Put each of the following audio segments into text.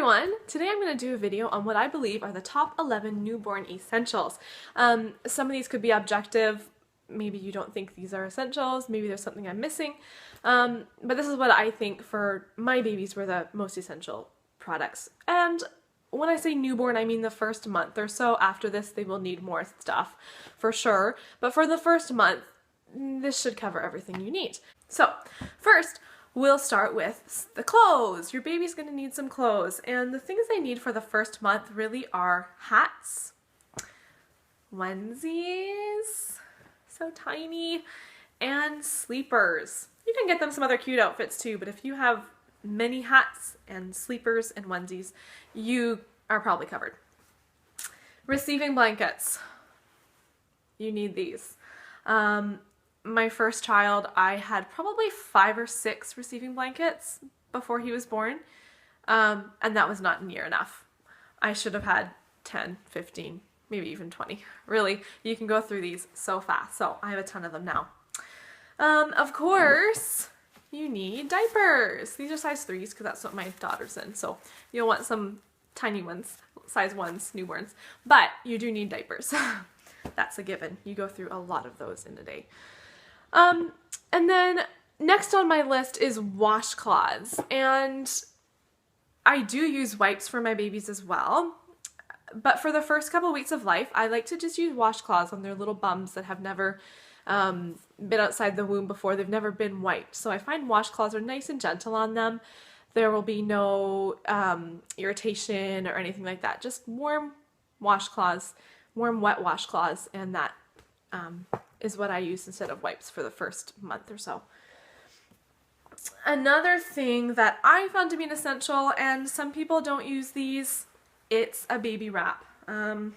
everyone! Today I'm going to do a video on what I believe are the top 11 newborn essentials. Some of these could be objective, maybe you don't think these are essentials, maybe there's something I'm missing, but this is what I think for my babies were the most essential products. And when I say newborn, I mean the first month or so. After this they will need more stuff for sure, but for the first month this should cover everything you need. So first, we'll start with the clothes. Your baby's going to need some clothes, and the things they need for the first month really are hats, onesies, so tiny, and sleepers. You can get them some other cute outfits too, but if you have many hats and sleepers and onesies, you are probably covered. Receiving blankets. You need these. My first child, I had probably 5 or 6 receiving blankets before he was born, and that was not near enough. I should have had 10, 15, maybe even 20. Really, you can go through these so fast, so I have a ton of them now. Of course, you need diapers. These are size 3s because that's what my daughter's in, so you'll want some tiny ones, size 1s, newborns, but you do need diapers. That's a given. You go through a lot of those in a day. And then next on my list is washcloths, and I do use wipes for my babies as well, but for the first couple weeks of life I like to just use washcloths on their little bums that have never been outside the womb before. They've never been wiped, so I find washcloths are nice and gentle on them. There will be no irritation or anything like that, just warm washcloths, warm wet washcloths, and that is what I use instead of wipes for the first month or so. Another thing that I found to be an essential, and some people don't use these, it's a baby wrap. I'm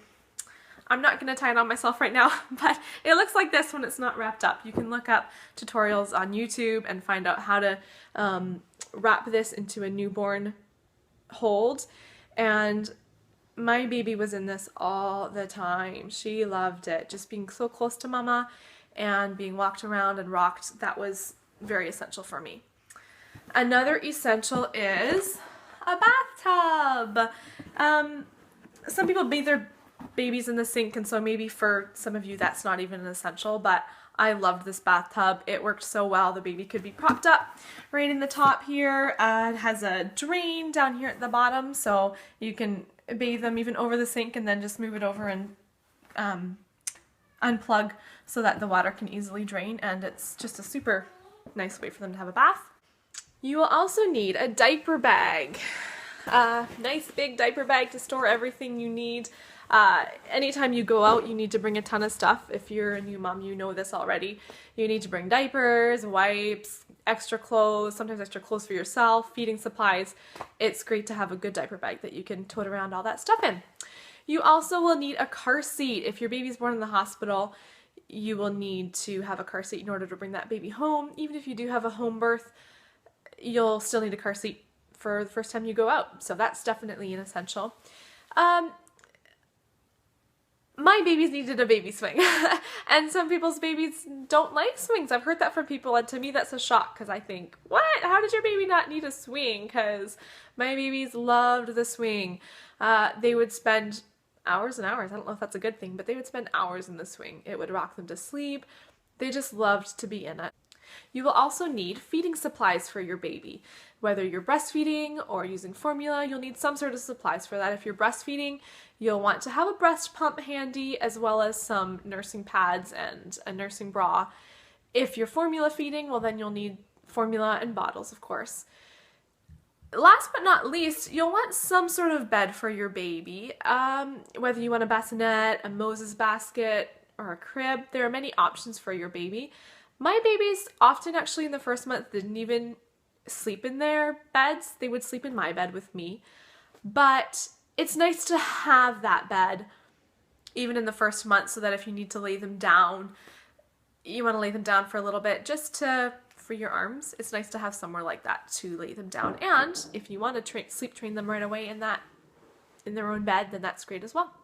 not going to tie it on myself right now, but it looks like this when it's not wrapped up. You can look up tutorials on YouTube and find out how to wrap this into a newborn hold, and my baby was in this all the time. She loved it. Just being so close to mama and being walked around and rocked, that was very essential for me. Another essential is a bathtub. Some people bathe their babies in the sink, and so maybe for some of you that's not even an essential, but I loved this bathtub. It worked so well. The baby could be propped up right in the top here. It has a drain down here at the bottom, so you can bathe them even over the sink and then just move it over and unplug so that the water can easily drain, and it's just a super nice way for them to have a bath. You will also need a diaper bag. Nice big diaper bag to store everything you need. Anytime you go out, you need to bring a ton of stuff. If you're a new mom, you know this already. You need to bring diapers, wipes, extra clothes, sometimes extra clothes for yourself, feeding supplies. It's great to have a good diaper bag that you can tote around all that stuff in. You also will need a car seat. If your baby's born in the hospital, you will need to have a car seat in order to bring that baby home. Even if you do have a home birth, you'll still need a car seat for the first time you go out. So that's definitely an essential. My babies needed a baby swing, and some people's babies don't like swings. I've heard that from people, and to me that's a shock because I think, what? How did your baby not need a swing? Because my babies loved the swing. They would spend hours and hours, I don't know if that's a good thing, but they would spend hours in the swing. It would rock them to sleep. They just loved to be in it. You will also need feeding supplies for your baby. Whether you're breastfeeding or using formula, you'll need some sort of supplies for that. If you're breastfeeding, you'll want to have a breast pump handy, as well as some nursing pads and a nursing bra. If you're formula feeding, well then you'll need formula and bottles, of course. Last but not least, you'll want some sort of bed for your baby. Whether you want a bassinet, a Moses basket, or a crib, there are many options for your baby. My babies often actually in the first month didn't even sleep in their beds. They would sleep in my bed with me. But it's nice to have that bed even in the first month, so that if you need to lay them down, you want to lay them down for a little bit just to free your arms. It's nice to have somewhere like that to lay them down. And if you want to sleep train them right away in their own bed, then that's great as well.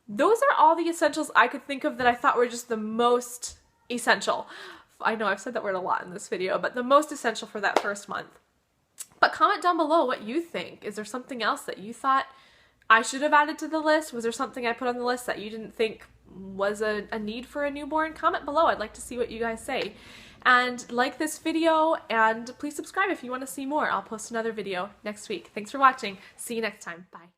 Those are all the essentials I could think of that I thought were just the most essential. I know I've said that word a lot in this video, but the most essential for that first month. But comment down below what you think. Is there something else that you thought I should have added to the list? Was there something I put on the list that you didn't think was a need for a newborn? Comment below. I'd like to see what you guys say. And like this video, and please subscribe if you want to see more. I'll post another video next week. Thanks for watching. See you next time. Bye.